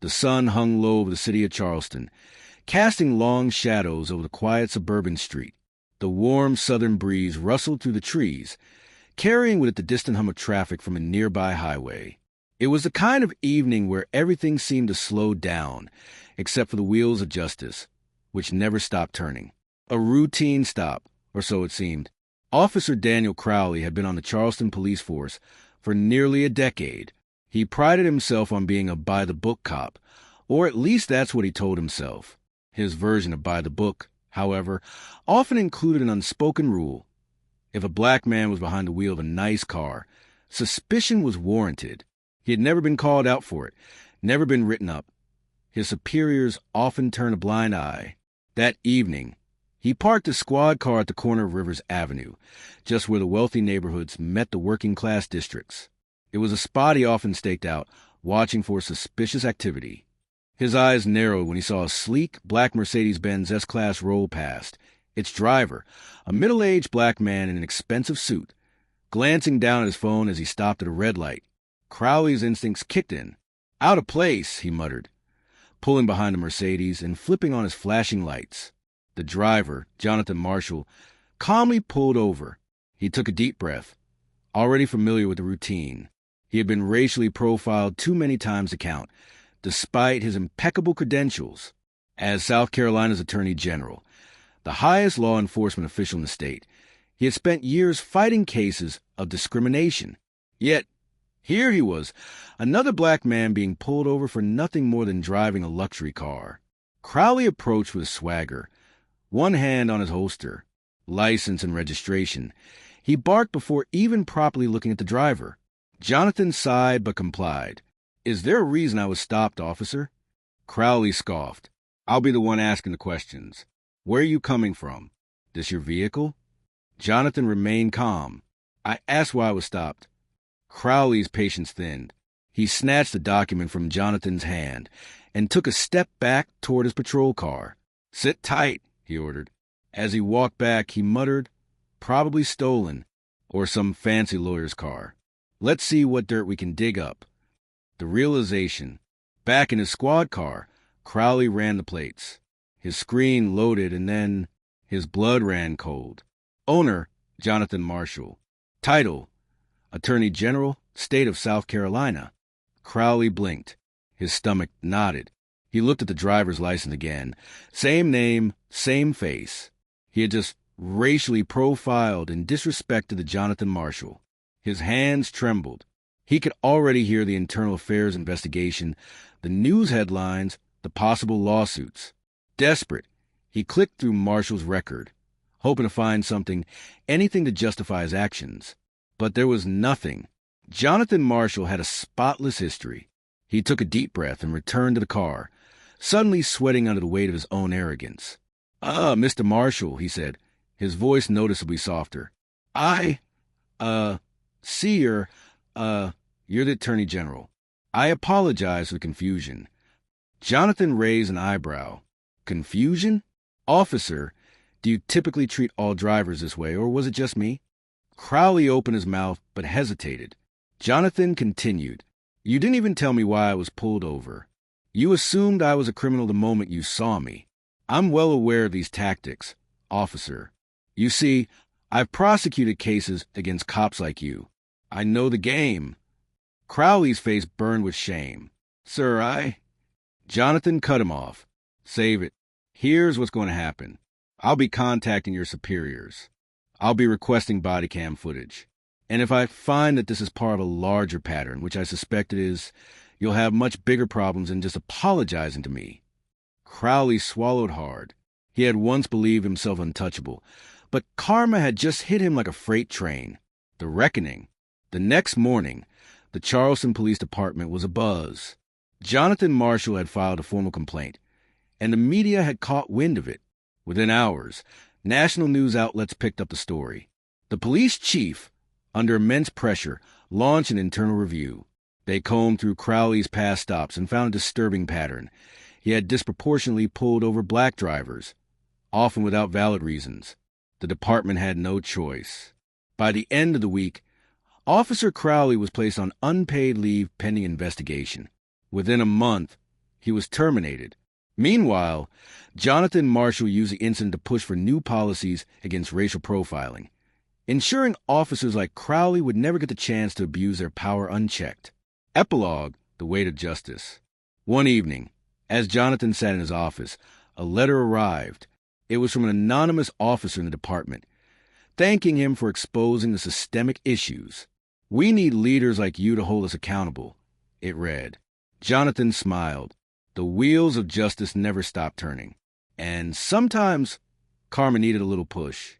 The sun hung low over the city of Charleston, casting long shadows over the quiet suburban street. The warm southern breeze rustled through the trees, carrying with it the distant hum of traffic from a nearby highway. It was the kind of evening where everything seemed to slow down, except for the wheels of justice, which never stopped turning. A routine stop, or so it seemed. Officer Daniel Crowley had been on the Charleston police force for nearly a decade. He prided himself on being a by-the-book cop, or at least that's what he told himself. His version of by-the-book, however, often included an unspoken rule. If a black man was behind the wheel of a nice car, suspicion was warranted. He had never been called out for it, never been written up. His superiors often turned a blind eye. That evening, he parked his squad car at the corner of Rivers Avenue, just where the wealthy neighborhoods met the working-class districts. It was a spot he often staked out, watching for suspicious activity. His eyes narrowed when he saw a sleek black Mercedes-Benz S-Class roll past, its driver, a middle-aged black man in an expensive suit, glancing down at his phone as he stopped at a red light. Crowley's instincts kicked in. "Out of place," he muttered, pulling behind the Mercedes and flipping on his flashing lights. The driver, Jonathan Marshall, calmly pulled over. He took a deep breath, already familiar with the routine. He had been racially profiled too many times to count, despite his impeccable credentials. As South Carolina's Attorney General, the highest law enforcement official in the state, he had spent years fighting cases of discrimination. Yet, here he was, another black man being pulled over for nothing more than driving a luxury car. Crowley approached with swagger, one hand on his holster, license and registration. He barked before even properly looking at the driver. Jonathan sighed but complied. "Is there a reason I was stopped, officer?" Crowley scoffed. "I'll be the one asking the questions. Where are you coming from? This your vehicle?" Jonathan remained calm. "I asked why I was stopped." Crowley's patience thinned. He snatched the document from Jonathan's hand and took a step back toward his patrol car. "Sit tight," he ordered. As he walked back, he muttered, "Probably stolen, or some fancy lawyer's car. Let's see what dirt we can dig up." The realization. Back in his squad car, Crowley ran the plates. His screen loaded, and then his blood ran cold. Owner, Jonathan Marshall. Title, Attorney General, State of South Carolina. Crowley blinked. His stomach knotted. He looked at the driver's license again. Same name, same face. He had just racially profiled and disrespected the Jonathan Marshall. His hands trembled. He could already hear the internal affairs investigation, the news headlines, the possible lawsuits. Desperate, he clicked through Marshall's record, hoping to find something, anything to justify his actions. But there was nothing. Jonathan Marshall had a spotless history. He took a deep breath and returned to the car, suddenly sweating under the weight of his own arrogance. Mr. Marshall," he said, his voice noticeably softer. See you're the Attorney General. I apologize for the confusion." Jonathan raised an eyebrow. "Confusion? Officer, do you typically treat all drivers this way, or was it just me?" Crowley opened his mouth, but hesitated. Jonathan continued. "You didn't even tell me why I was pulled over. You assumed I was a criminal the moment you saw me. I'm well aware of these tactics, officer. You see, I've prosecuted cases against cops like you. I know the game." Crowley's face burned with shame. "Sir, Jonathan cut him off. "Save it. Here's what's going to happen. I'll be contacting your superiors. I'll be requesting body cam footage. And if I find that this is part of a larger pattern, which I suspect it is, you'll have much bigger problems than just apologizing to me." Crowley swallowed hard. He had once believed himself untouchable, but karma had just hit him like a freight train. The reckoning. The next morning, the Charleston Police Department was abuzz. Jonathan Marshall had filed a formal complaint, and the media had caught wind of it. Within hours, national news outlets picked up the story. The police chief, under immense pressure, launched an internal review. They combed through Crowley's past stops and found a disturbing pattern. He had disproportionately pulled over black drivers, often without valid reasons. The department had no choice. By the end of the week, Officer Crowley was placed on unpaid leave pending investigation. Within a month, He was terminated. Meanwhile, Jonathan Marshall used the incident to push for new policies against racial profiling, ensuring officers like Crowley would never get the chance to abuse their power unchecked. Epilogue: The Weight of Justice. One evening, as Jonathan sat in his office, a letter arrived. It was from an anonymous officer in the department, thanking him for exposing the systemic issues. "We need leaders like you to hold us accountable," it read. Jonathan smiled. The wheels of justice never stopped turning. And sometimes Karma needed a little push.